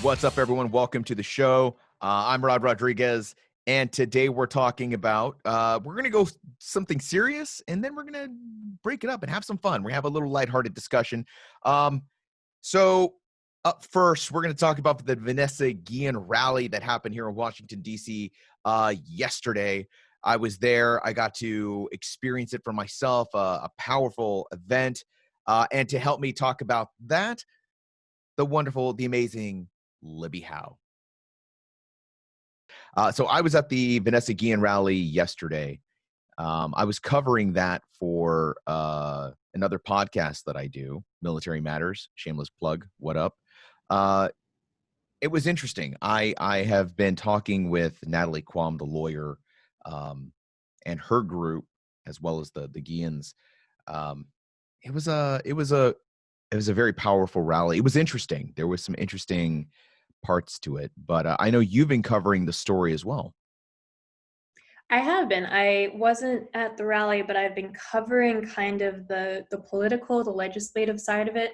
What's up, everyone? Welcome to the show. I'm Rod Rodriguez, and today we're talking about, we're going to go something serious, and then we're going to break it up and have some fun. We have a little lighthearted discussion. So up first, we're going to talk about the Vanessa Guillen rally that happened here in Washington, D.C. Yesterday. I was there. I got to experience it for myself, a powerful event. And to help me talk about that, the wonderful, the amazing Libby Howe. So I was at the Vanessa Guillen rally yesterday. I was covering that for another podcast that I do, Military Matters, shameless plug, what up? It was interesting. I have been talking with Natalie Quam, the lawyer, and her group, as well as the Guillens. It was a very powerful rally. It was interesting. There was some interesting parts to it, but I know you've been covering the story as well. I have been. I wasn't at the rally, but I've been covering kind of the political, the legislative side of it.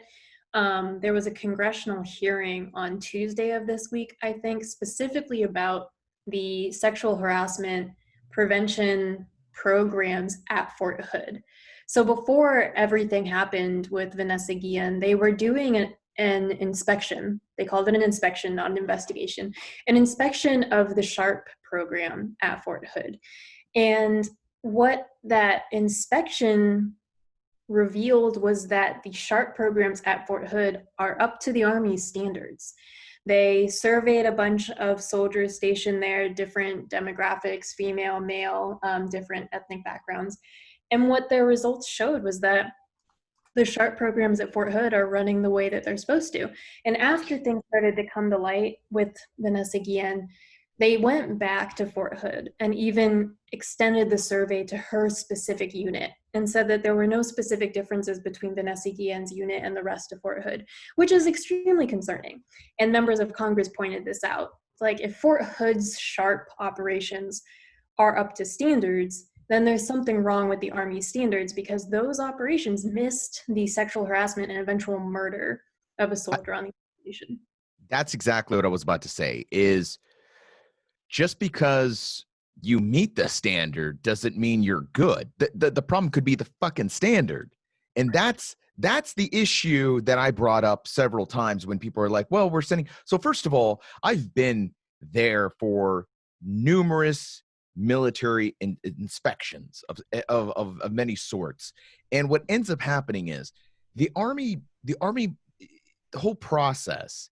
There was a congressional hearing on Tuesday of this week, I think, specifically about the sexual harassment prevention programs at Fort Hood. So before everything happened with Vanessa Guillen, they were doing an inspection. They called it an inspection, not an investigation. An inspection of the SHARP program at Fort Hood. And what that inspection revealed was that the SHARP programs at Fort Hood are up to the Army's standards. They surveyed a bunch of soldiers stationed there, different demographics, female, male, different ethnic backgrounds. And what their results showed was that the SHARP programs at Fort Hood are running the way that they're supposed to. And after things started to come to light with Vanessa Guillen, they went back to Fort Hood and even extended the survey to her specific unit and said that there were no specific differences between Vanessa Guillen's unit and the rest of Fort Hood, which is extremely concerning. And members of Congress pointed this out. Like, if Fort Hood's SHARP operations are up to standards, then there's something wrong with the Army standards, because those operations missed the sexual harassment and eventual murder of a soldier on the station. That's exactly what I was about to say, is just because you meet the standard doesn't mean you're good. The problem could be the fucking standard. And that's the issue that I brought up several times when people are like, well, we're sending. So first of all, I've been there for numerous military inspections of many sorts. And what ends up happening is the army, the whole process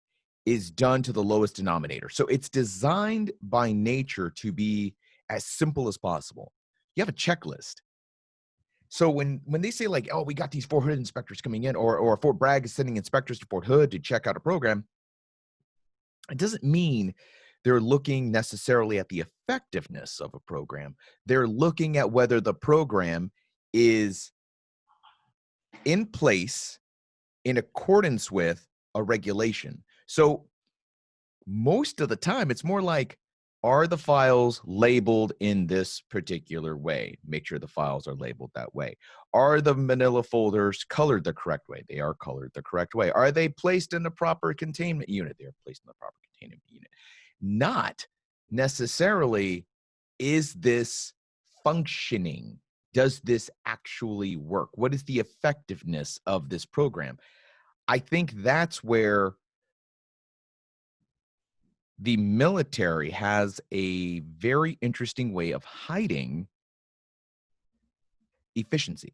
is done to the lowest denominator. So it's designed by nature to be as simple as possible. You have a checklist. So when they say, like, oh, we got these Fort Hood inspectors coming in, or Fort Bragg is sending inspectors to Fort Hood to check out a program, it doesn't mean they're looking necessarily at the effectiveness of a program. They're looking at whether the program is in place in accordance with a regulation. So most of the time, it's more like, are the files labeled in this particular way? Make sure the files are labeled that way. Are the manila folders colored the correct way? They are colored the correct way. Are they placed in the proper containment unit? They are placed in the proper containment unit. Not necessarily, is this functioning? Does this actually work? What is the effectiveness of this program? I think that's where the military has a very interesting way of hiding efficiency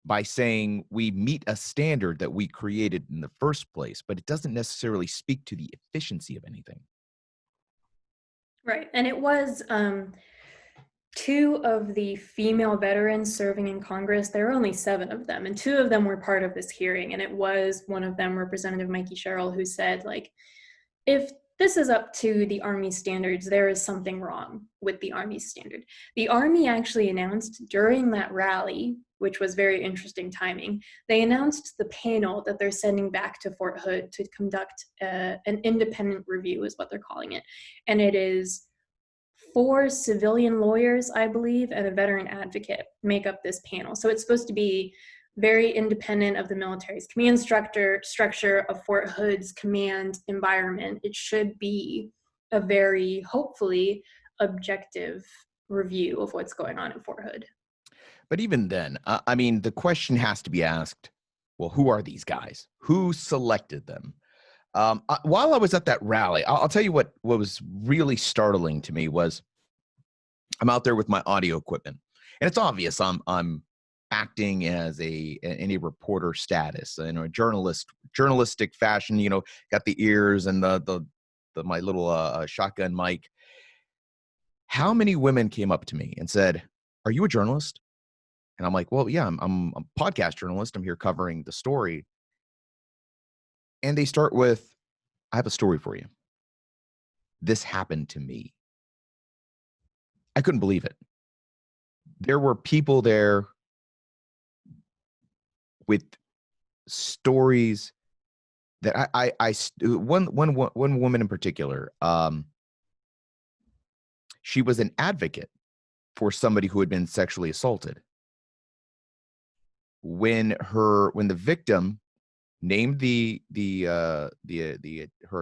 by saying we meet a standard that we created in the first place, but it doesn't necessarily speak to the efficiency of anything. Right. And it was two of the female veterans serving in Congress. There were only 7 of them, and 2 of them were part of this hearing. And it was one of them, Representative Mikey Sherrill, who said, like, if this is up to the Army standards, there is something wrong with the Army standard. The Army actually announced during that rally, which was very interesting timing, they announced the panel that they're sending back to Fort Hood to conduct an independent review, is what they're calling it. And it is 4 civilian lawyers, I believe, and a veteran advocate make up this panel. So it's supposed to be very independent of the military's command structure of Fort Hood's command environment. It should be a very, hopefully, objective review of what's going on at Fort Hood. But even then, I mean, the question has to be asked, well, who are these guys? Who selected them? While I was at that rally, I'll tell you what was really startling to me was I'm out there with my audio equipment, and it's obvious I'm acting as in a reporter status, in a journalistic fashion. You know, got the ears and the my little shotgun mic. How many women came up to me and said, "Are you a journalist?" And I'm like, "Well, yeah, I'm a podcast journalist. I'm here covering the story." And they start with, "I have a story for you. This happened to me." I couldn't believe it. There were people there with stories that one woman in particular, she was an advocate for somebody who had been sexually assaulted. When the victim named her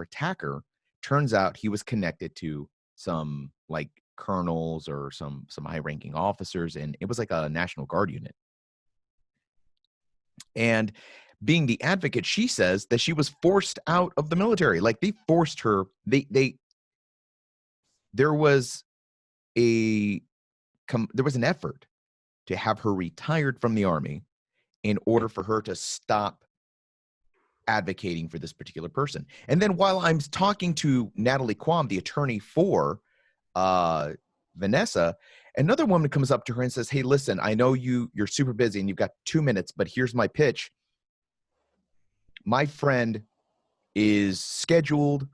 attacker, turns out he was connected to some like colonels or some high-ranking officers, and it was like a National Guard unit. And being the advocate, she says that she was forced out of the military. Like they forced her. There was an effort to have her retired from the Army in order for her to stop advocating for this particular person. And then while I'm talking to Natalie Quam, the attorney for Vanessa, another woman comes up to her and says, "Hey, listen, I know you're super busy and you've got 2 minutes, but here's my pitch. My friend is scheduled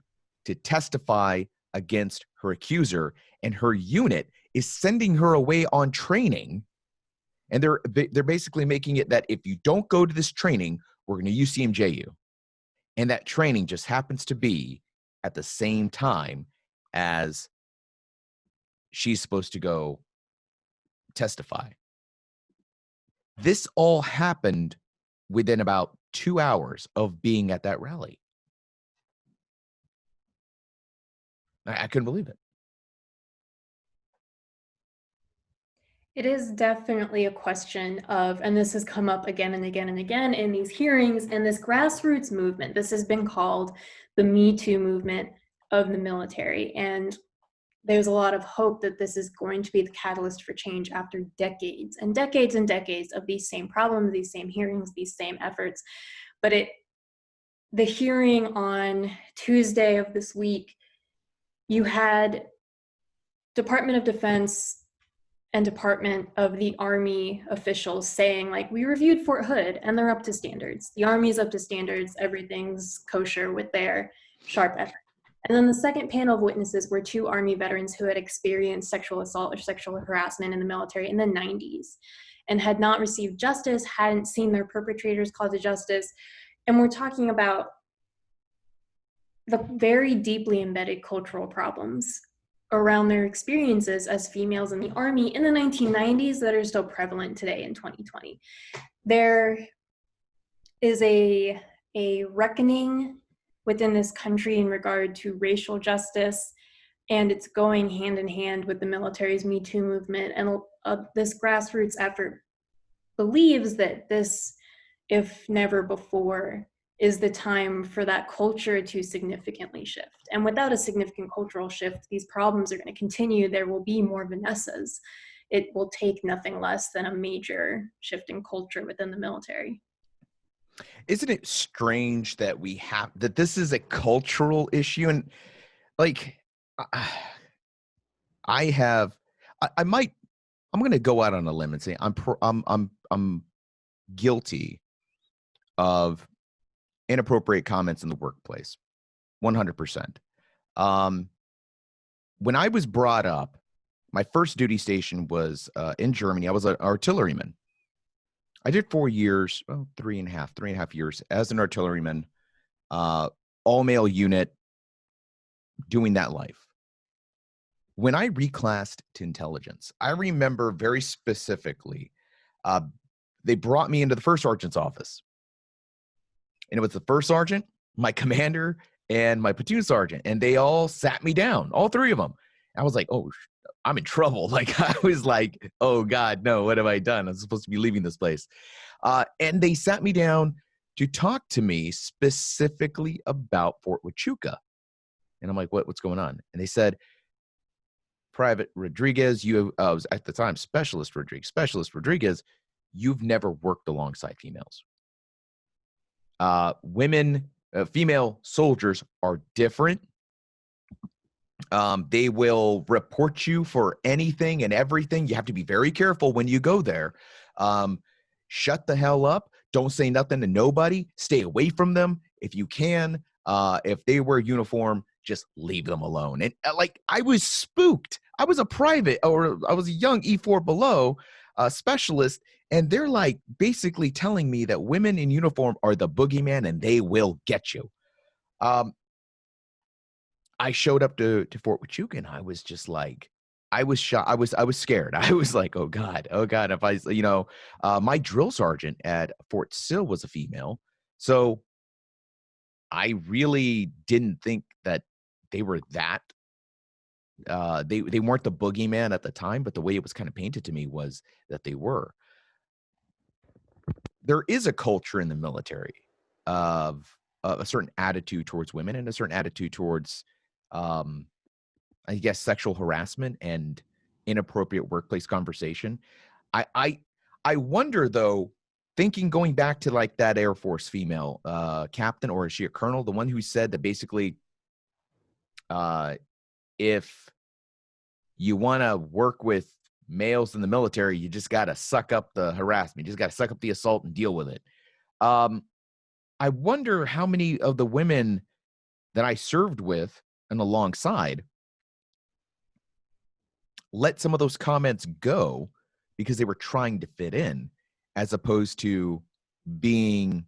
to testify against her accuser, and her unit is sending her away on training. And they're basically making it that if you don't go to this training, we're going to UCMJ you." And that training just happens to be at the same time as she's supposed to go testify. This all happened within about 2 hours of being at that rally. I couldn't believe it. It is definitely a question of, and this has come up again and again and again in these hearings, and this grassroots movement. This has been called the Me Too movement of the military. And there's a lot of hope that this is going to be the catalyst for change after decades and decades and decades of these same problems, these same hearings, these same efforts. But the hearing on Tuesday of this week, you had Department of Defense and Department of the Army officials saying, like, we reviewed Fort Hood and they're up to standards. The Army's up to standards. Everything's kosher with their sharp effort. And then the second panel of witnesses were 2 Army veterans who had experienced sexual assault or sexual harassment in the military in the 90s and had not received justice, hadn't seen their perpetrators called to justice. And we're talking about the very deeply embedded cultural problems around their experiences as females in the Army in the 1990s that are still prevalent today in 2020. There is a reckoning within this country in regard to racial justice, and it's going hand in hand with the military's Me Too movement. And this grassroots effort believes that this, if never before, is the time for that culture to significantly shift. And without a significant cultural shift, these problems are going to continue. There will be more Vanessas. It will take nothing less than a major shift in culture within the military. Isn't it strange that this is a cultural issue? And like, I'm going to go out on a limb and say I'm guilty of inappropriate comments in the workplace, 100%. When I was brought up, my first duty station was in Germany. I was an artilleryman. I did 4 years, well, 3.5 years as an artilleryman, all male unit, doing that life. When I reclassed to intelligence, I remember very specifically, uh, they brought me into the first sergeant's office. And it was the first sergeant, my commander, and my platoon sergeant. And they all sat me down, all three of them. I was like, oh, I'm in trouble. Like, I was like, oh, God, no, what have I done? I'm supposed to be leaving this place. And they sat me down to talk to me specifically about Fort Huachuca. And I'm like, what's going on? And they said, Private Rodriguez, you was at the time Specialist Rodriguez, you've never worked alongside females. Female soldiers are different. They will report you for anything and everything. You have to be very careful when you go there. Shut the hell up. Don't say nothing to nobody. Stay away from them if you can. If they wear uniform, just leave them alone. And like, I was spooked. I was a private, or I was a young E4 below specialist, and they're like basically telling me that women in uniform are the boogeyman and they will get you. I showed up to Fort Huachuca, and I was just like, I was shocked. I was scared. I was like, oh God. If I, my drill sergeant at Fort Sill was a female. So I really didn't think that they were that. They weren't the boogeyman at the time, but the way it was kind of painted to me was that they were. There is a culture in the military of a certain attitude towards women and a certain attitude towards, I guess, sexual harassment and inappropriate workplace conversation. I wonder, though, going back to like that Air Force female captain, or is she a colonel, the one who said that basically, if you want to work with males in the military, you just got to suck up the harassment. You just got to suck up the assault and deal with it. I wonder how many of the women that I served with and alongside let some of those comments go because they were trying to fit in, as opposed to being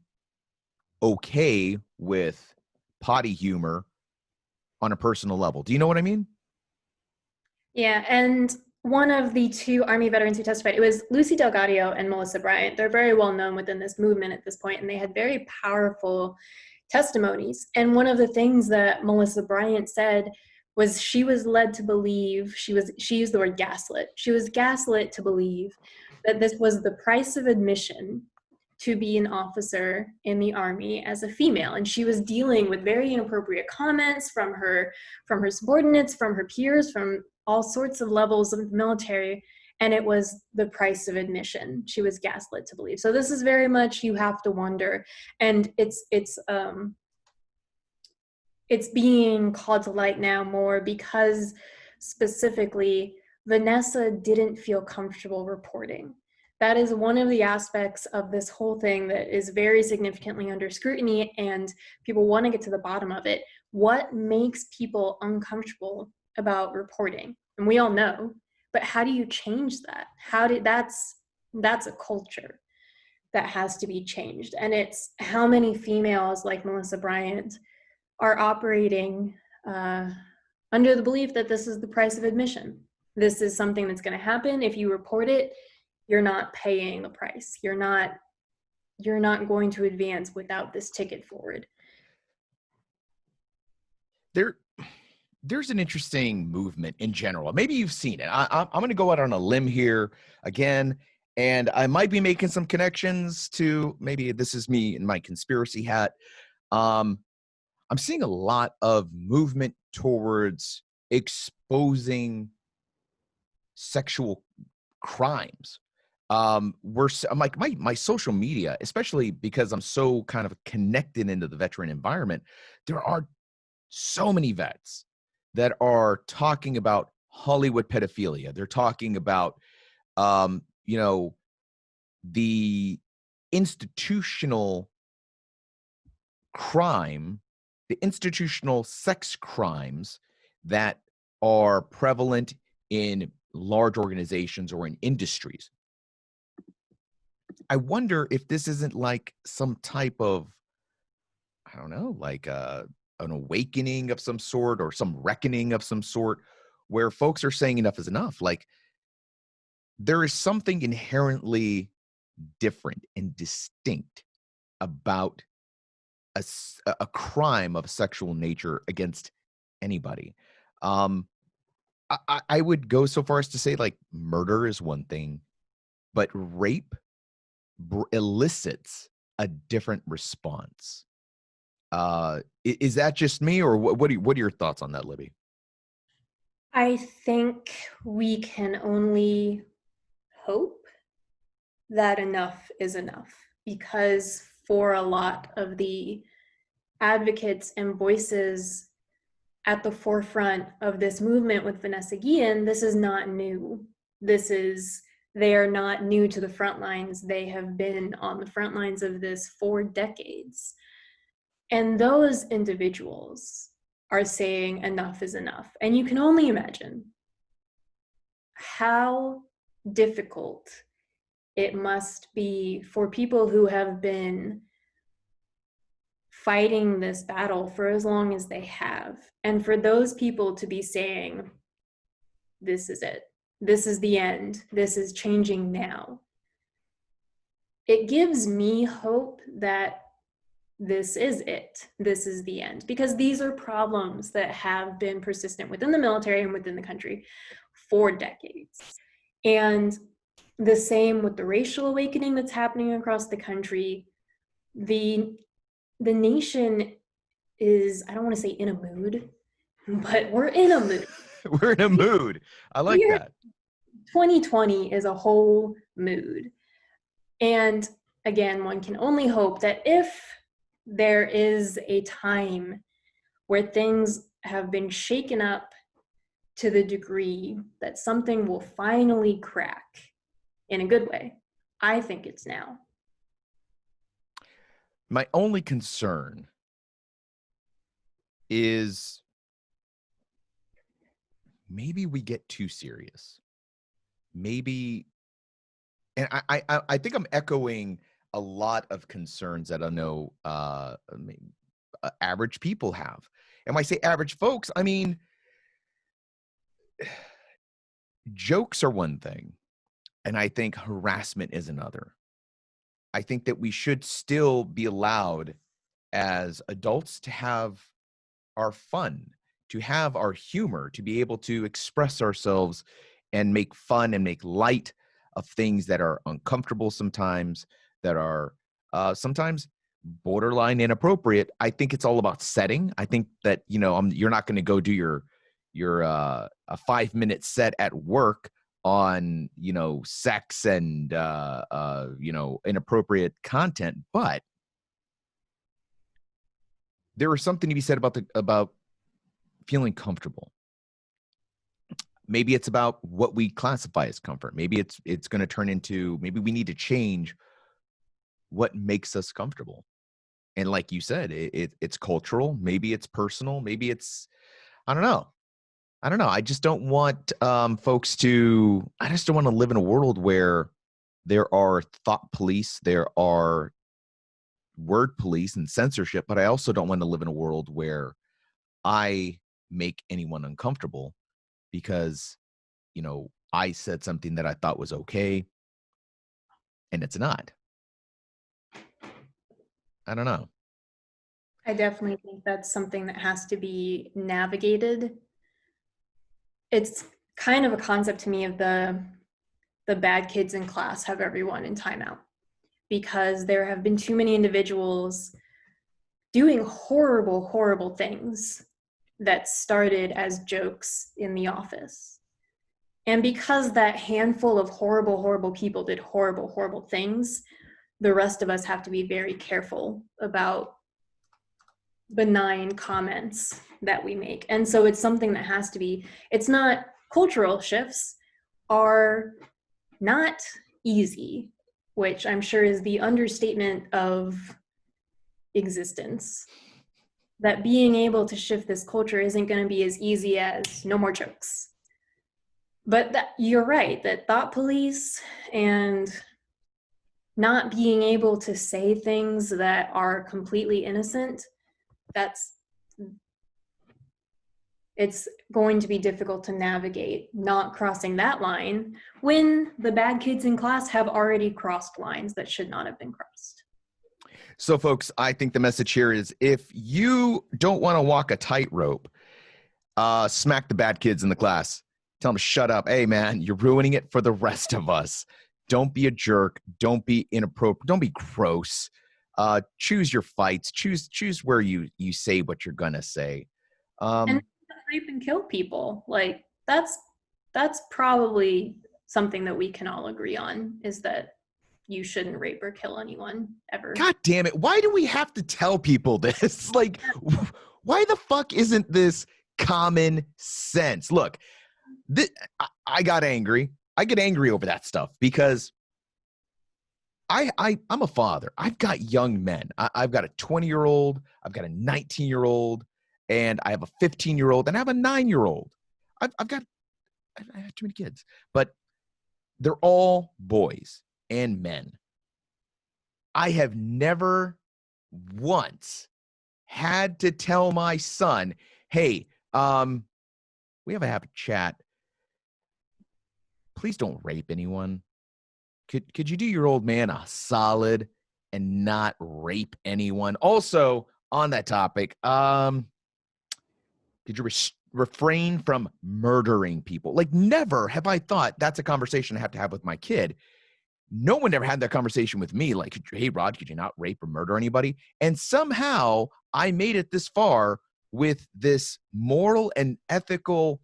okay with potty humor on a personal level. Do you know what I mean? Yeah, and one of the two Army veterans who testified, it was Lucy Delgado and Melissa Bryant. They're very well known within this movement at this point, and they had very powerful testimonies. And one of the things that Melissa Bryant said was she was led to believe, she used the word gaslit. She was gaslit to believe that this was the price of admission to be an officer in the Army as a female. And she was dealing with very inappropriate comments from her subordinates, from her peers, from all sorts of levels of the military, and it was the price of admission. She was gaslit to believe. So this is very much, you have to wonder, and it's being called to light now more because specifically Vanessa didn't feel comfortable reporting. That is one of the aspects of this whole thing that is very significantly under scrutiny, and people want to get to the bottom of it. What makes people uncomfortable about reporting? And we all know, but how do you change that? That's a culture that has to be changed. And it's how many females like Melissa Bryant are operating under the belief that this is the price of admission. This is something that's going to happen. If you report it, you're not paying the price. You're not going to advance without this ticket forward. There's an interesting movement in general. Maybe you've seen it. I'm going to go out on a limb here again, and I might be making some connections to, maybe this is me in my conspiracy hat. I'm seeing a lot of movement towards exposing sexual crimes. I'm like, my social media, especially because I'm so kind of connected into the veteran environment, there are so many vets that are talking about Hollywood pedophilia. They're talking about, the institutional crime, the institutional sex crimes that are prevalent in large organizations or in industries. I wonder if this isn't like some type of, I don't know, like an awakening of some sort or some reckoning of some sort, where folks are saying enough is enough. Like, there is something inherently different and distinct about a crime of sexual nature against anybody. Um, I would go so far as to say, like, murder is one thing, but rape elicits a different response. Is that just me, or what are your thoughts on that, Libby? I think we can only hope that enough is enough, because for a lot of the advocates and voices at the forefront of this movement with Vanessa Guillen, this is not new. They are not new to the front lines. They have been on the front lines of this for decades. And those individuals are saying enough is enough. And you can only imagine how difficult it must be for people who have been fighting this battle for as long as they have, and for those people to be saying, this is it, this is the end, this is changing now. It gives me hope that this is it, this is the end, because these are problems that have been persistent within the military and within the country for decades. And the same with the racial awakening that's happening across the country. The nation is, I don't want to say in a mood, but we're in a mood. We're in a mood. I like that. 2020 is a whole mood. And again, one can only hope that if there is a time where things have been shaken up to the degree that something will finally crack in a good way, I think it's now. My only concern is maybe we get too serious. Maybe, and I think I'm echoing a lot of concerns that I know average people have. And when I say average folks, I mean, jokes are one thing, and I think harassment is another. I think that we should still be allowed as adults to have our fun, to have our humor, to be able to express ourselves and make fun and make light of things that are uncomfortable sometimes, that are sometimes borderline inappropriate. I think it's all about setting. I think that, you're not going to go do your a 5-minute set at work on, sex and, inappropriate content, but there is something to be said about feeling comfortable. Maybe it's about what we classify as comfort. Maybe it's going to turn into, maybe we need to change what makes us comfortable. And like you said, it's cultural. Maybe it's personal. Maybe it's, I don't know. I just don't want I just don't want to live in a world where there are thought police, there are word police and censorship, but I also don't want to live in a world where I make anyone uncomfortable because, I said something that I thought was okay and it's not. I don't know. I definitely think that's something that has to be navigated. It's kind of a concept to me of the bad kids in class have everyone in timeout, because there have been too many individuals doing horrible, horrible things that started as jokes in the office. And because that handful of horrible, horrible people did horrible, horrible things, the rest of us have to be very careful about benign comments that we make. And so it's something that has to be, it's not, cultural shifts are not easy, which I'm sure is the understatement of existence. That being able to shift this culture isn't going to be as easy as no more jokes. But you're right, that thought police and not being able to say things that are completely innocent, that's it's going to be difficult to navigate not crossing that line when the bad kids in class have already crossed lines that should not have been crossed. So, folks, I think the message here is if you don't want to walk a tightrope, smack the bad kids in the class. Tell them to shut up. Hey, man, you're ruining it for the rest of us. Don't be a jerk. Don't be inappropriate. Don't be gross. Choose your fights. Choose where you say what you're gonna say. And rape and kill people, like that's probably something that we can all agree on, is that you shouldn't rape or kill anyone ever. God damn it. Why do we have to tell people this? Like, why the fuck isn't this common sense? Look, I got angry. I get angry over that stuff because I'm a father. I've got young men. I've got a 20-year-old. I've got a 19-year-old. And I have a 15-year-old. And I have a 9-year-old. I have too many kids. But they're all boys and men. I have never once had to tell my son, hey, we have a chat. Please don't rape anyone. Could you do your old man a solid and not rape anyone? Also, on that topic, could you refrain from murdering people? Like, never have I thought that's a conversation I have to have with my kid. No one ever had that conversation with me. Like, hey, Rod, could you not rape or murder anybody? And somehow I made it this far with this moral and ethical,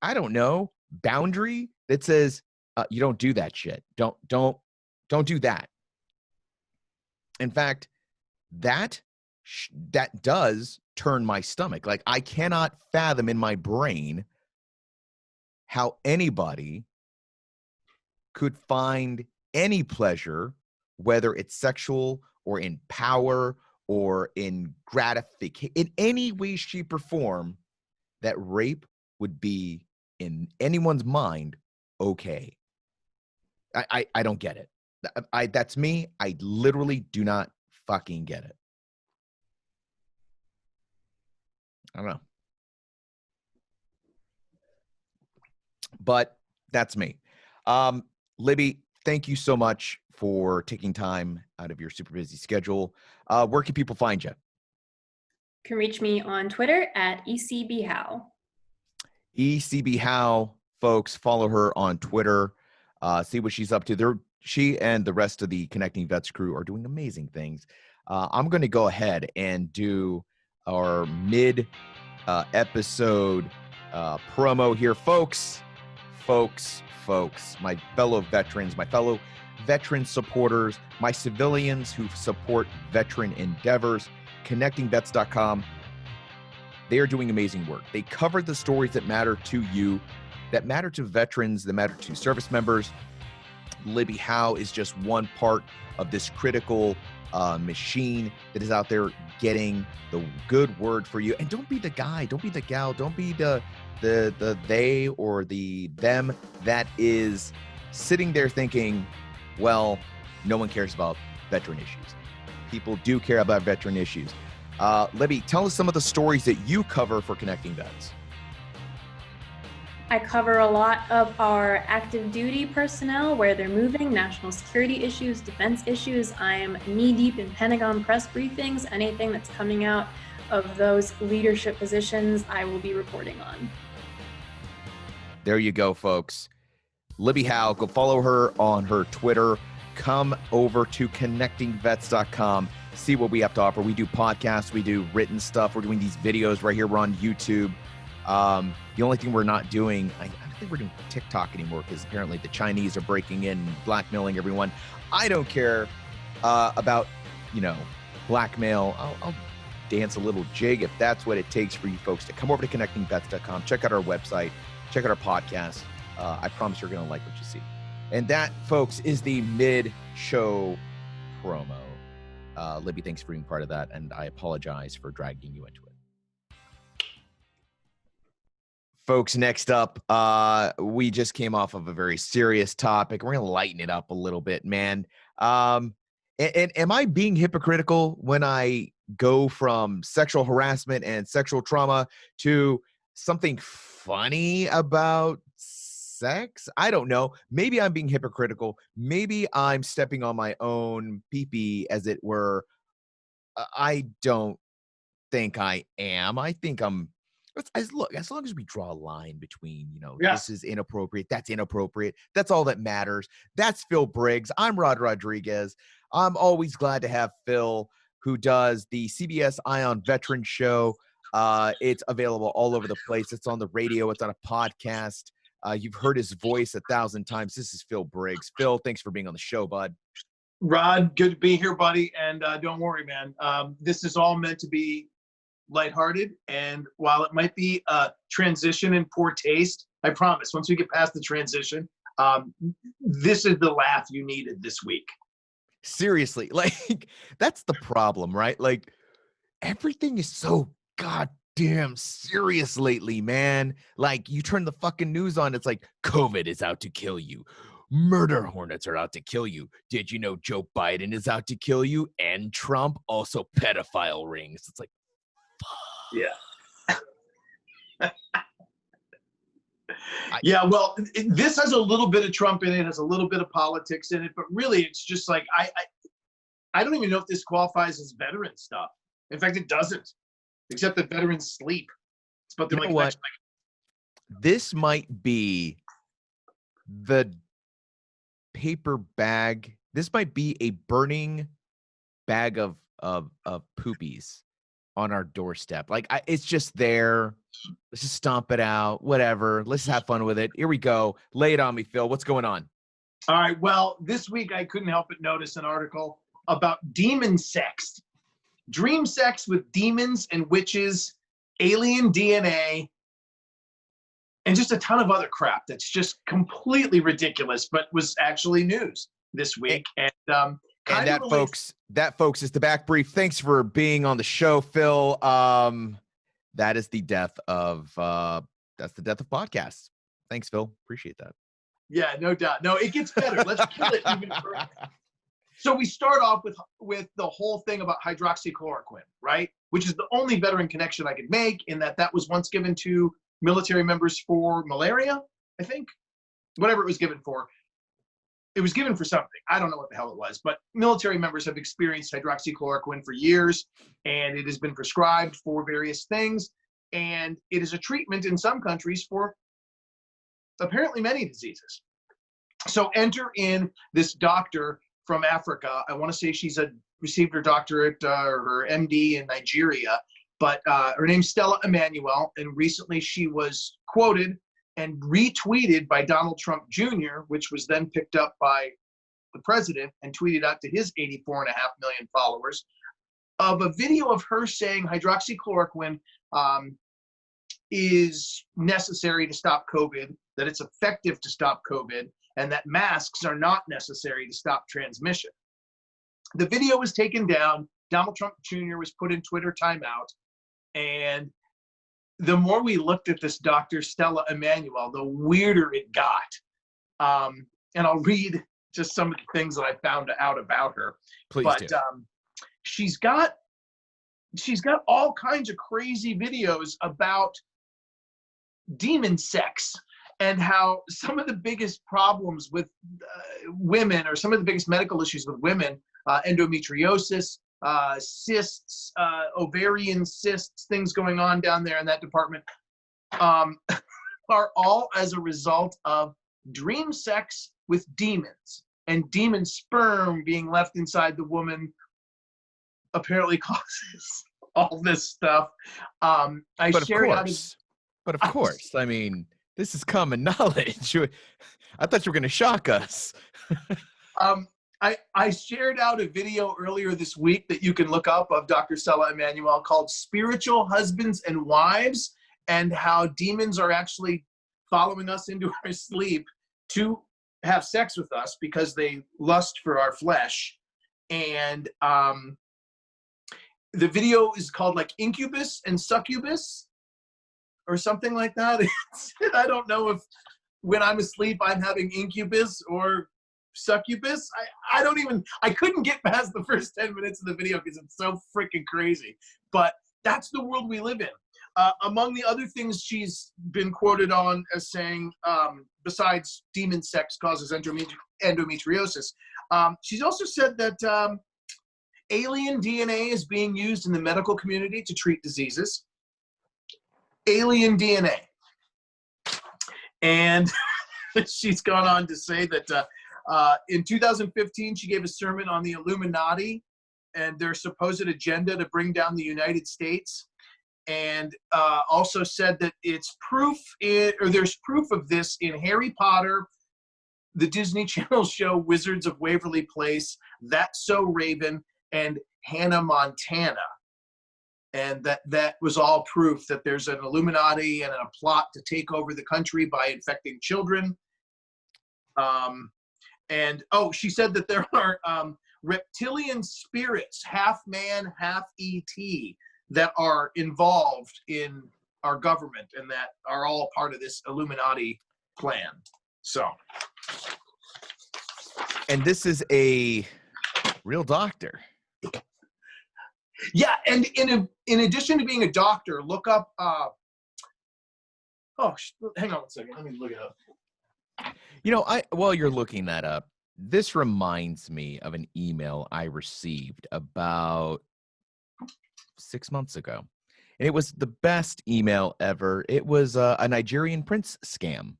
I don't know, boundary that says, you don't do that shit. Don't do that. In fact, that does turn my stomach. Like, I cannot fathom in my brain how anybody could find any pleasure, whether it's sexual or in power or in gratification, in any way, shape, or form, that rape would be in anyone's mind okay. I don't get it. That's me. I literally do not fucking get it. I don't know. But that's me. Libby, thank you so much for taking time out of your super busy schedule. Where can people find you? You can reach me on Twitter at ECB Howe. ECB Howe, folks, follow her on Twitter. See what she's up to. She and the rest of the Connecting Vets crew are doing amazing things. I'm going to go ahead and do our mid-episode promo here. Folks, my fellow veterans, my fellow veteran supporters, my civilians who support veteran endeavors, connectingvets.com. They are doing amazing work. They cover the stories that matter to you, that matter to veterans, that matter to service members. Libby Howe is just one part of this critical machine that is out there getting the good word for you. And don't be the guy, don't be the gal, don't be the they or the them that is sitting there thinking, well, no one cares about veteran issues. People do care about veteran issues. Libby, tell us some of the stories that you cover for Connecting Vets. I cover a lot of our active duty personnel, where they're moving, national security issues, defense issues. I am knee-deep in Pentagon press briefings. Anything that's coming out of those leadership positions, I will be reporting on. There you go, folks. Libby Howe, go follow her on her Twitter. Come over to connectingvets.com. See what we have to offer. We do podcasts. We do written stuff. We're doing these videos right here. We're on YouTube. The only thing we're not doing, I don't think we're doing TikTok anymore, because apparently the Chinese are breaking in and blackmailing everyone. I don't care about, blackmail. I'll dance a little jig if that's what it takes for you folks to come over to connectingvets.com. Check out our website. Check out our podcast. I promise you're going to like what you see. And that, folks, is the mid-show promo. Libby, thanks for being part of that, and I apologize for dragging you into it. Folks, next up, we just came off of a very serious topic. We're going to lighten it up a little bit, man. And am I being hypocritical when I go from sexual harassment and sexual trauma to something funny about sex? I don't know. Maybe I'm being hypocritical. Maybe I'm stepping on my own pee-pee, as it were. I don't think I am. I think I'm. Look, as long as we draw a line between, Yes. this is inappropriate, that's inappropriate, that's all that matters. That's Phil Briggs. I'm Rod Rodriguez. I'm always glad to have Phil, who does the CBS Ion Veteran Show. It's available all over the place. It's on the radio. It's on a podcast. You've heard his voice 1,000 times. This is Phil Briggs. Phil, thanks for being on the show, bud. Rod, good to be here, buddy. And don't worry, man. This is all meant to be lighthearted. And while it might be a transition in poor taste, I promise, once we get past the transition, this is the laugh you needed this week. Seriously, like, that's the problem, right? Like, everything is so goddamn serious lately, man. Like, you turn the fucking news on, it's like, COVID is out to kill you. Murder hornets are out to kill you. Did you know Joe Biden is out to kill you? And Trump, also pedophile rings. It's like, Yeah. Yeah, well, this has a little bit of Trump in it, has a little bit of politics in it, but really it's just like, I don't even know if this qualifies as veteran stuff. In fact, it doesn't, except that veterans sleep. But they're you know what? This might be the paper bag. This might be a burning bag of poopies on our doorstep. Like, it's just there. Let's just stomp it out. Whatever. Let's have fun with it. Here we go. Lay it on me, Phil. What's going on? All right. Well, this week I couldn't help but notice an article about demon sex. Dream sex with demons and witches, alien DNA, and just a ton of other crap that's just completely ridiculous, but was actually news this week. And that, folks, is the back brief. Thanks for being on the show, Phil. That is the death of podcasts. Thanks, Phil. Appreciate that. Yeah, no doubt. No, it gets better. Let's kill it even further. So we start off with the whole thing about hydroxychloroquine, right? Which is the only veteran connection I could make, in that was once given to military members for malaria, I think. Whatever it was given for. It was given for something. I don't know what the hell it was, but military members have experienced hydroxychloroquine for years, and it has been prescribed for various things, and it is a treatment in some countries for apparently many diseases. So enter in this doctor from Africa. I want to say she's received her doctorate or her MD in Nigeria, but her name's Stella Emmanuel, and recently she was quoted and retweeted by Donald Trump Jr., which was then picked up by the president and tweeted out to his 84.5 million followers, of a video of her saying hydroxychloroquine is necessary to stop COVID, that it's effective to stop COVID, and that masks are not necessary to stop transmission. The video was taken down. Donald Trump Jr. was put in Twitter timeout, and the more we looked at this Dr. Stella Emmanuel, the weirder it got. And I'll read just some of the things that I found out about her. Please do. She's got all kinds of crazy videos about demon sex and how some of the biggest problems with women, or some of the biggest medical issues with women, endometriosis, cysts, ovarian cysts, things going on down there in that department, are all as a result of dream sex with demons, and demon sperm being left inside the woman apparently causes all this stuff. But of course, I mean, this is common knowledge. I thought you were going to shock us. I shared out a video earlier this week that you can look up of Dr. Stella Emmanuel called Spiritual Husbands and Wives, and how demons are actually following us into our sleep to have sex with us because they lust for our flesh. And the video is called like Incubus and Succubus or something like that. I don't know if when I'm asleep I'm having incubus or succubus. I couldn't get past the first 10 minutes of the video because it's so freaking crazy. But that's the world we live in. Among the other things she's been quoted on as saying, besides demon sex causes endometriosis, she's also said that alien DNA is being used in the medical community to treat diseases. Alien DNA. And she's gone on to say that in 2015, she gave a sermon on the Illuminati and their supposed agenda to bring down the United States. And also said that it's there's proof of this in Harry Potter, the Disney Channel show Wizards of Waverly Place, That's So Raven, and Hannah Montana. And that was all proof that there's an Illuminati and a plot to take over the country by infecting children. She said that there are reptilian spirits, half man, half ET, that are involved in our government and that are all part of this Illuminati plan. So. And this is a real doctor. Yeah, and in addition to being a doctor, look up. Hang on one second. Let me look it up. You know, while you're looking that up, this reminds me of an email I received about 6 months ago, and it was the best email ever. It was a Nigerian prince scam.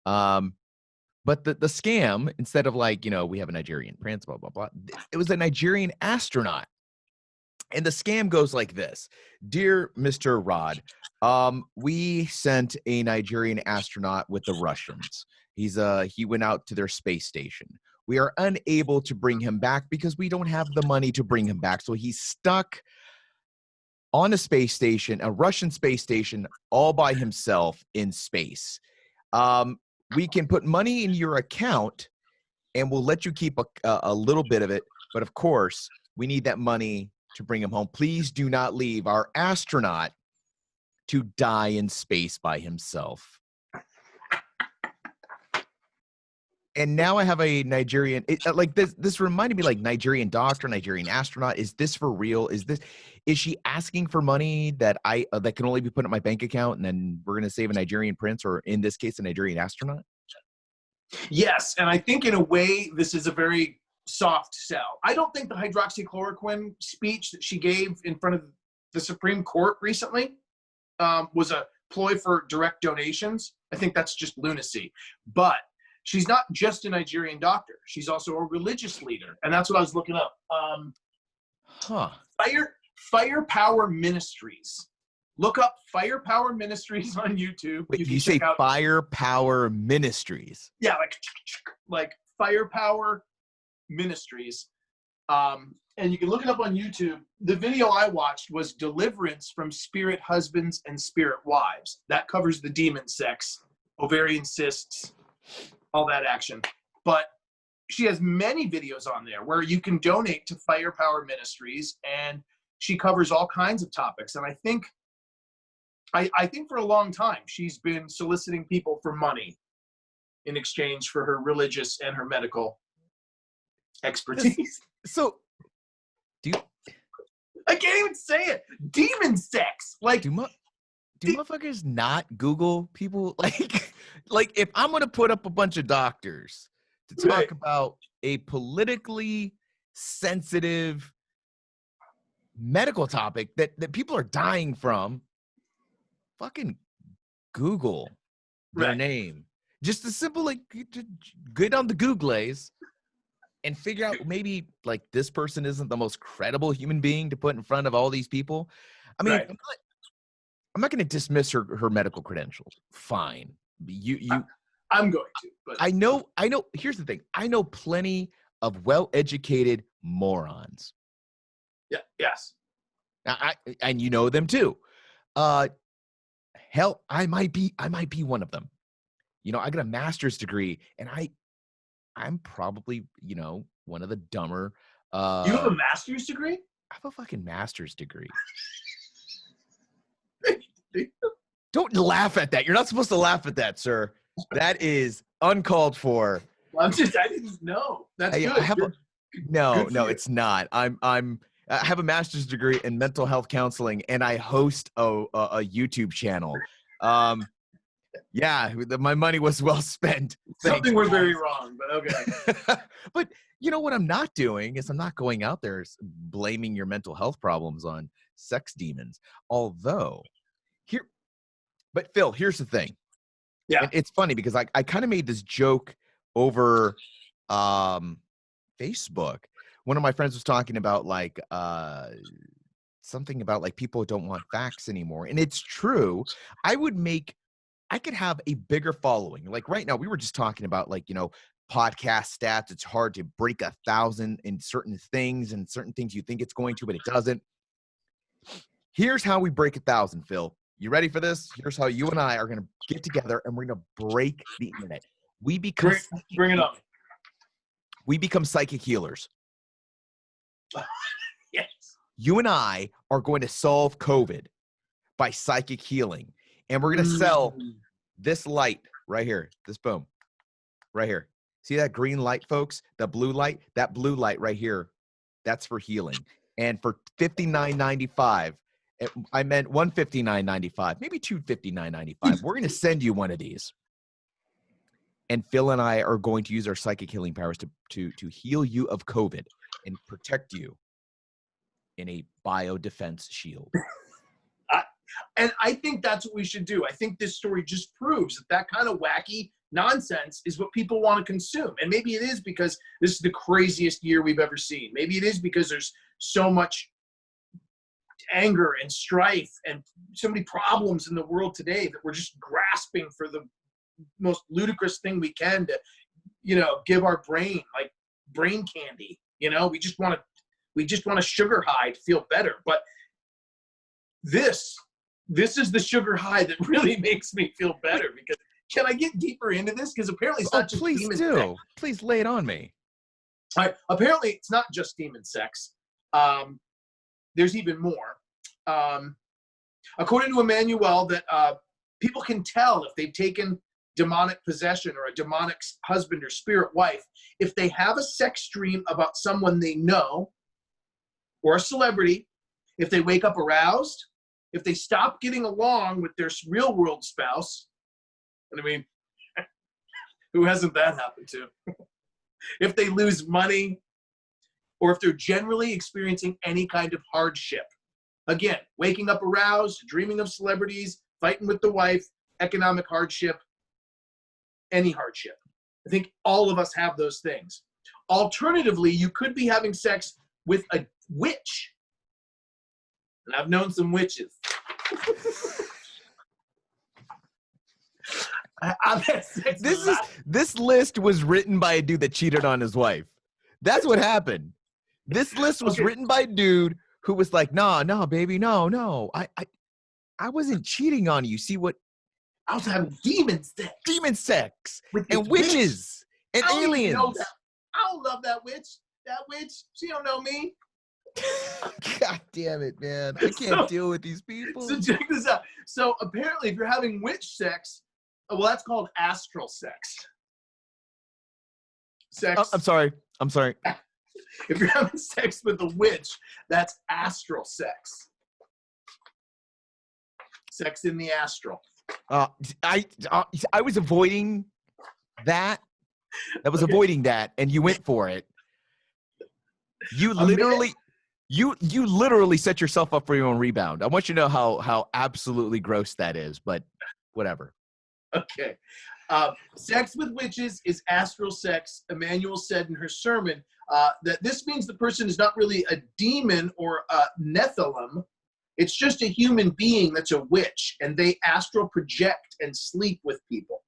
But the scam, instead of like, we have a Nigerian prince, blah, blah, blah, it was a Nigerian astronaut. And the scam goes like this. Dear Mr. Rod, we sent a Nigerian astronaut with the Russians. He went out to their space station. We are unable to bring him back because we don't have the money to bring him back. So he's stuck on a space station, a Russian space station, all by himself in space. We can put money in your account and we'll let you keep a little bit of it. But of course, we need that money to bring him home. Please do not leave our astronaut to die in space by himself. And now I have a Nigerian, like this reminded me like Nigerian doctor, Nigerian astronaut. Is this for real? Is she asking for money that that can only be put in my bank account and then we're going to save a Nigerian prince, or in this case, a Nigerian astronaut? Yes. And I think in a way, this is a very soft sell. I don't think the hydroxychloroquine speech that she gave in front of the Supreme Court recently was a ploy for direct donations. I think that's just lunacy. But she's not just a Nigerian doctor. She's also a religious leader. And that's what I was looking up. Firepower Ministries. Look up Firepower Ministries on YouTube. Wait, you say Firepower Ministries? Yeah, like Firepower Ministries. And you can look it up on YouTube. The video I watched was Deliverance from Spirit Husbands and Spirit Wives. That covers the demon sex, ovarian cysts, all that action. But she has many videos on there where you can donate to Firepower Ministries, and she covers all kinds of topics. And I think for a long time she's been soliciting people for money in exchange for her religious and her medical expertise. So, I can't even say it. Demon sex. Like, do motherfuckers not Google people? Like if I'm gonna put up a bunch of doctors to talk about a politically sensitive medical topic that people are dying from, fucking Google their name. Just as simple, like, get on the Googlays and figure out maybe like this person isn't the most credible human being to put in front of all these people. I mean, I'm not going to dismiss her medical credentials. Fine. I'm going to. But I know. Here's the thing. I know plenty of well-educated morons. Yeah. Yes. And you know them too. Hell, I might be one of them. I got a master's degree, and I'm probably, one of the dumber. You have a master's degree? I have a fucking master's degree. Don't laugh at that. You're not supposed to laugh at that, sir. That is uncalled for. Well, I didn't know. That's good. I have Good no, for you. it's not. I have a master's degree in mental health counseling, and I host a YouTube channel. Yeah, my money was well spent. Something went very wrong, but okay. But you know what I'm not doing is I'm not going out there blaming your mental health problems on sex demons. Although but Phil, here's the thing. Yeah. And it's funny because I kind of made this joke over Facebook. One of my friends was talking about like something about like people don't want facts anymore. And it's true. I could have a bigger following. Like right now, we were just talking about like, podcast stats. It's hard to break 1,000 in certain things, and certain things you think it's going to, but it doesn't. Here's how we break 1,000, Phil. You ready for this? Here's how you and I are going to get together and we're going to break the internet. We become bring it up. We become psychic healers. Yes. You and I are going to solve COVID by psychic healing. And we're going to sell this light right here. This boom. Right here. See that green light, folks? The blue light? That blue light right here. That's for healing. And for $59.95, I meant $159.95, maybe $259.95. We're going to send you one of these. And Phil and I are going to use our psychic healing powers to heal you of COVID and protect you in a biodefense shield. And I think that's what we should do. I think this story just proves that kind of wacky nonsense is what people want to consume. And maybe it is because this is the craziest year we've ever seen. Maybe it is because there's so much anger and strife and so many problems in the world today that we're just grasping for the most ludicrous thing we can to, give our brain like brain candy. We just want a sugar high to feel better. But this is the sugar high that really makes me feel better. Because can I get deeper into this? Because apparently it's not just demon sex. Please lay it on me. All right. Apparently it's not just demon sex. There's even more. According to Emmanuel, that people can tell if they've taken demonic possession or a demonic husband or spirit wife if they have a sex dream about someone they know or a celebrity, if they wake up aroused, if they stop getting along with their real world spouse. And I mean, who hasn't that happened to? If they lose money, or if they're generally experiencing any kind of hardship. Again, waking up aroused, dreaming of celebrities, fighting with the wife, economic hardship, any hardship. I think all of us have those things. Alternatively, you could be having sex with a witch. And I've known some witches. I've had sex This list was written by a dude that cheated on his wife. That's what happened. This list was written by a dude who was like, nah, baby, no. I wasn't cheating on you. See what? I was having demon sex. And witches and aliens. I don't love that witch. That witch, she don't know me. God damn it, man. I can't deal with these people. So check this out. So apparently if you're having witch sex, well, that's called astral sex. I'm sorry. If you're having sex with a witch, that's astral sex. Sex in the astral. I was avoiding that. Avoiding that, and you went for it. You literally set yourself up for your own rebound. I want you to know how absolutely gross that is, but whatever. Okay. Sex with witches is astral sex. Emmanuel said in her sermon that this means the person is not really a demon or a Nephilim. It's just a human being that's a witch, and they astral project and sleep with people.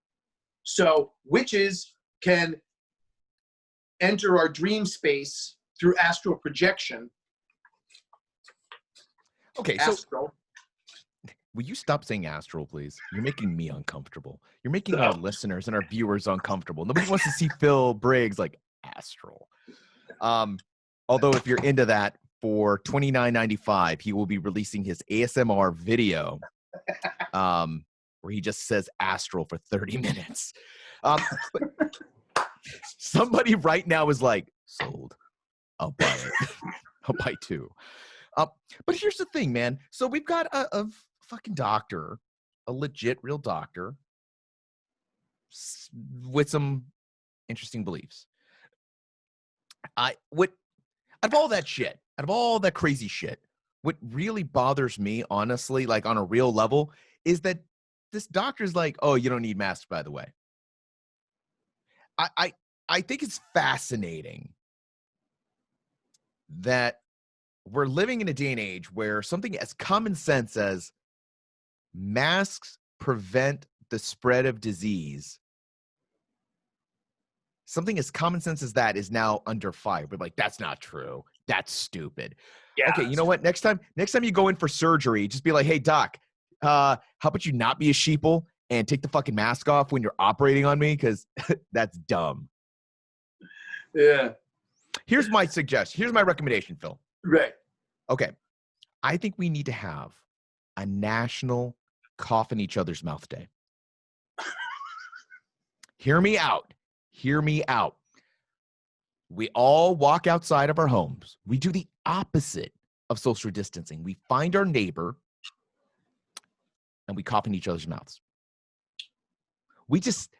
So witches can enter our dream space through astral projection. Okay, astral. So will you stop saying astral, please? You're making me uncomfortable. You're making our listeners and our viewers uncomfortable. Nobody wants to see Phil Briggs like astral. Although if you're into that, for $29.95, he will be releasing his ASMR video where he just says astral for 30 minutes. But Somebody right now is like, sold. I'll buy it. I'll buy 2. But here's the thing, man. So we've got a fucking doctor, a legit real doctor with some interesting beliefs. Out of all that shit, out of all that crazy shit, what really bothers me, honestly, like on a real level, is that this doctor's like, oh, you don't need masks, by the way. I think it's fascinating that we're living in a day and age where something as common sense as masks prevent the spread of disease, something as common sense as that is now under fire. But like, that's not true. That's stupid. Yeah, okay, you know what? Next time you go in for surgery, just be like, hey, doc, how about you not be a sheeple and take the fucking mask off when you're operating on me? Because that's dumb. Yeah. Here's my suggestion. Here's my recommendation, Phil. Right. Okay. I think we need to have a national cough in each other's mouth day. Hear me out. Hear me out. We all walk outside of our homes. We do the opposite of social distancing. We find our neighbor and we cough in each other's mouths. We just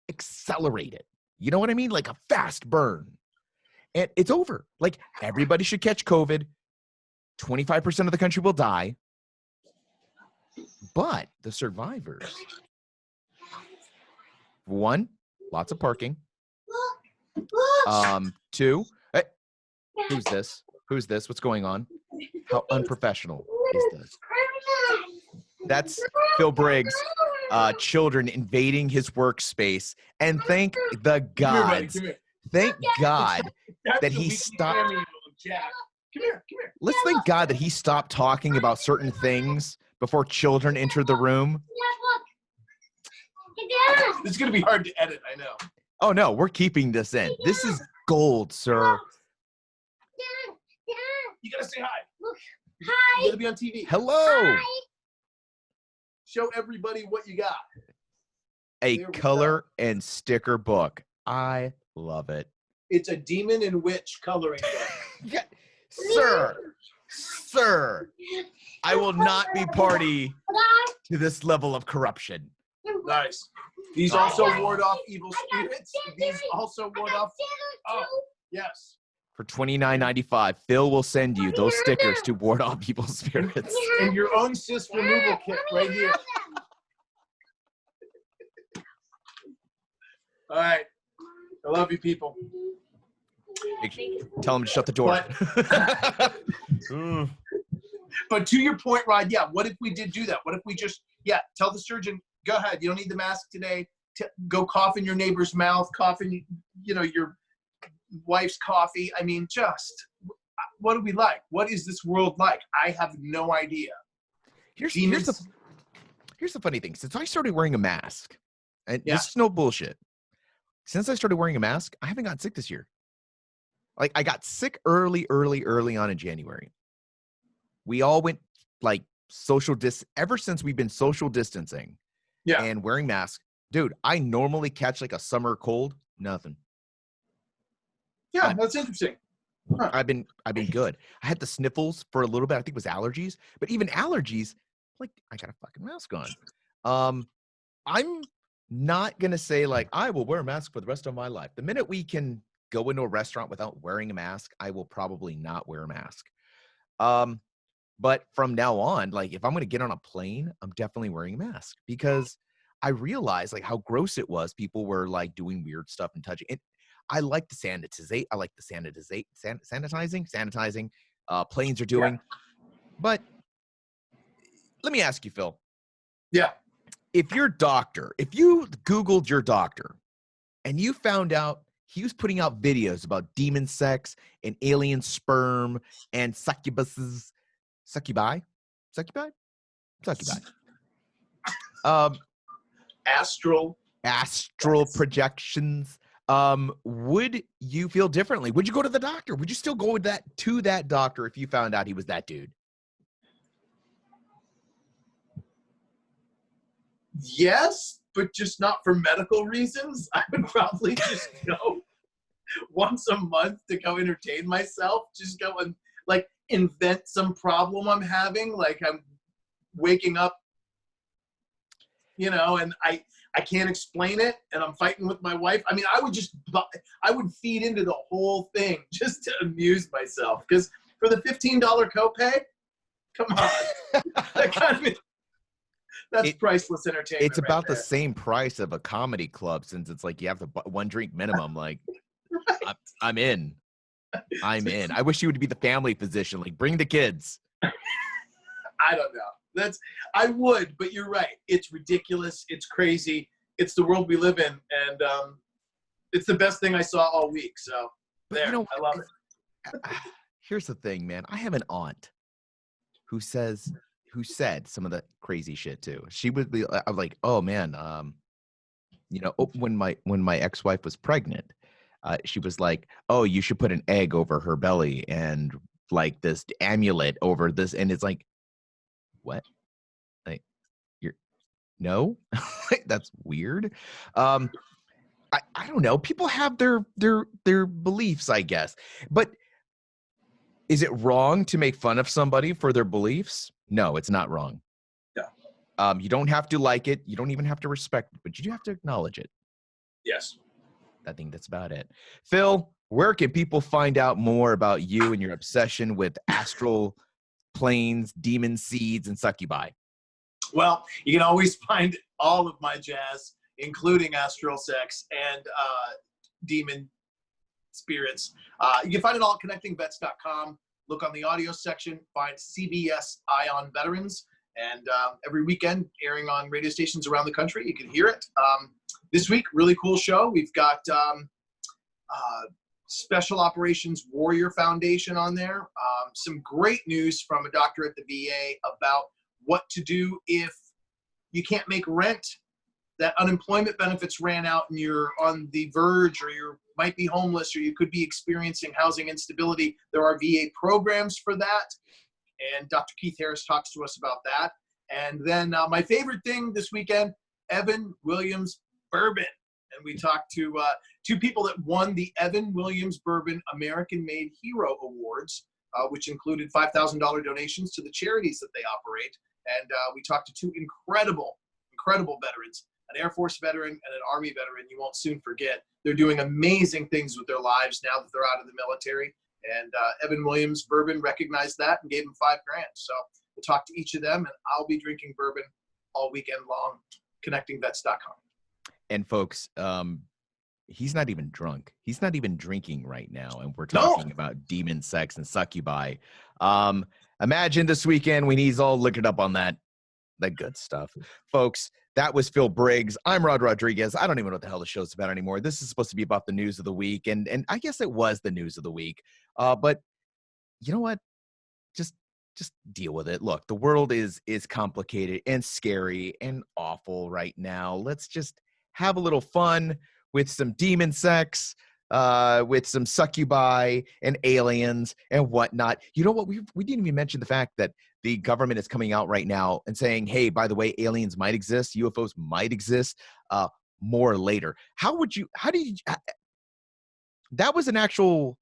accelerate it. You know what I mean? Like a fast burn. And it's over. Like everybody should catch COVID. 25% of the country will die. But the survivors, 1, lots of parking. 2, hey, who's this? Who's this? What's going on? How unprofessional is this? That's Phil Briggs, children invading his workspace. And thank the gods, thank God that he stopped. Come here. Let's thank God that he stopped talking about certain things before children entered the room. This is going to be hard to edit, I know. Oh, no, we're keeping this in. This is gold, sir. You got to say hi. Hi. You got to be on TV. Hello. Hi. Show everybody what you got. A There we color and sticker book. I love it. It's a demon and witch coloring book. Yeah. Sir, I will not be party to this level of corruption. Nice. These also ward off evil spirits. These also ward off. Oh, yes. For $29.95, Phil will send you those stickers to ward off evil spirits. And your own cyst removal kit right here. All right. I love you, people. Tell him to shut the door. But to your point, Rod, yeah, what if we did do that? What if we just, tell the surgeon, go ahead, you don't need the mask today. Go cough in your neighbor's mouth, cough in, your wife's coffee. I mean, just, what do we like? What is this world like? I have no idea. Here's the funny thing. Since I started wearing a mask, and this is no bullshit. Since I started wearing a mask, I haven't gotten sick this year. Like, I got sick early on in January. We all went, like, ever since we've been social distancing and wearing masks. Dude, I normally catch, like, a summer cold. Nothing. Yeah, that's interesting. Huh. I've been good. I had the sniffles for a little bit. I think it was allergies. But even allergies, like, I got a fucking mask on. I'm not going to say, like, I will wear a mask for the rest of my life. The minute we can go into a restaurant without wearing a mask, I will probably not wear a mask. But from now on, like, if I'm going to get on a plane, I'm definitely wearing a mask because I realized, like, how gross it was. People were, like, doing weird stuff and touching it. I like the sanitizing. I like the sanitizing. Planes are doing. But let me ask you, Phil. Yeah. If you Googled your doctor and you found out he was putting out videos about demon sex and alien sperm and succubuses, succubi, Astral projections. Would you feel differently? Would you go to the doctor? Would you still go to that doctor if you found out he was that dude? Yes, but just not for medical reasons. I would probably just go once a month to go entertain myself. Just go and like invent some problem I'm having. Like I'm waking up, you know, and I can't explain it, and I'm fighting with my wife. I mean, I would feed into the whole thing just to amuse myself. Because for the $15 copay, come on, that's priceless entertainment. It's about the same price of a comedy club, since it's like you have the one drink minimum. Like, right. I'm in. I wish you would be the family physician. Like, bring the kids. I don't know. I would, but you're right. It's ridiculous. It's crazy. It's the world we live in, and it's the best thing I saw all week. So there, you know, I love it. Here's the thing, man. I have an aunt who said some of the crazy shit too. She would be, I'm like, oh man, you know, when my ex-wife was pregnant, she was like, oh, you should put an egg over her belly and like this amulet over this, and it's like, what? Like, no, that's weird. I don't know. People have their beliefs, I guess. But is it wrong to make fun of somebody for their beliefs? No, it's not wrong. Yeah. You don't have to like it. You don't even have to respect it, but you do have to acknowledge it. Yes. I think that's about it. Phil, where can people find out more about you and your obsession with astral planes, demon seeds, and succubi? Well, you can always find all of my jazz, including astral sex and demon spirits. You can find it all at connectingvets.com. Look on the audio section, find CBS Eye on Veterans, and every weekend airing on radio stations around the country. You can hear it. This week, really cool show. We've got Special Operations Warrior Foundation on there. Some great news from a doctor at the VA about what to do if you can't make rent, that unemployment benefits ran out and you're on the verge, or you might be homeless, or you could be experiencing housing instability. There are VA programs for that. And Dr. Keith Harris talks to us about that. And then my favorite thing this weekend, Evan Williams Bourbon. And we talked to two people that won the Evan Williams Bourbon American-Made Hero Awards, which included $5,000 donations to the charities that they operate. And we talked to two incredible veterans, an Air Force veteran and an Army veteran you won't soon forget. They're doing amazing things with their lives now that they're out of the military. And Evan Williams Bourbon recognized that and gave them $5,000. So we'll talk to each of them, and I'll be drinking bourbon all weekend long. ConnectingVets.com. And folks, he's not even drunk. He's not even drinking right now. And we're talking about demon sex and succubi. Imagine this weekend when he's all liquored up on that good stuff. Folks, that was Phil Briggs. I'm Rod Rodriguez. I don't even know what the hell the show's about anymore. This is supposed to be about the news of the week. And I guess it was the news of the week. But you know what? Just deal with it. Look, the world is complicated and scary and awful right now. Let's just have a little fun with some demon sex, with some succubi and aliens and whatnot. You know what? We didn't even mention the fact that the government is coming out right now and saying, hey, by the way, aliens might exist, UFOs might exist, more later. That was an actual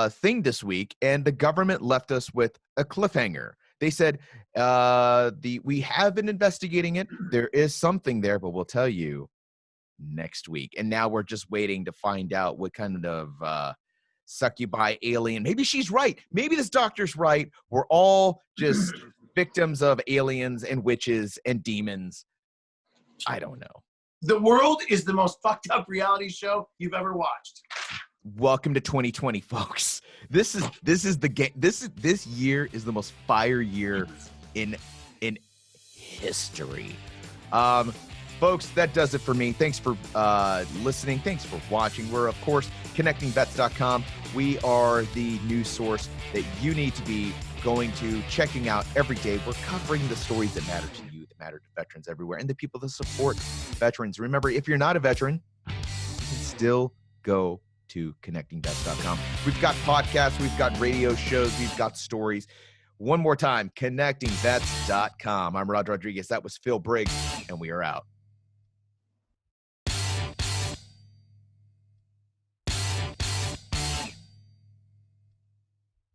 thing this week, and the government left us with a cliffhanger. They said, we have been investigating it. There is something there, but we'll tell you next week. And now we're just waiting to find out what kind of succubi alien. Maybe she's right. Maybe this doctor's right. We're all just victims of aliens and witches and demons. I don't know. The world is the most fucked up reality show you've ever watched. Welcome to 2020, folks. This year is the most fire year in history. Folks, that does it for me. Thanks for listening. Thanks for watching. We're, of course, connectingvets.com. We are the news source that you need to be going to, checking out every day. We're covering the stories that matter to you, that matter to veterans everywhere, and the people that support veterans. Remember, if you're not a veteran, you can still go to connectingvets.com. We've got podcasts, we've got radio shows, we've got stories. One more time, connectingvets.com. I'm Rod Rodriguez. That was Phil Briggs, and we are out.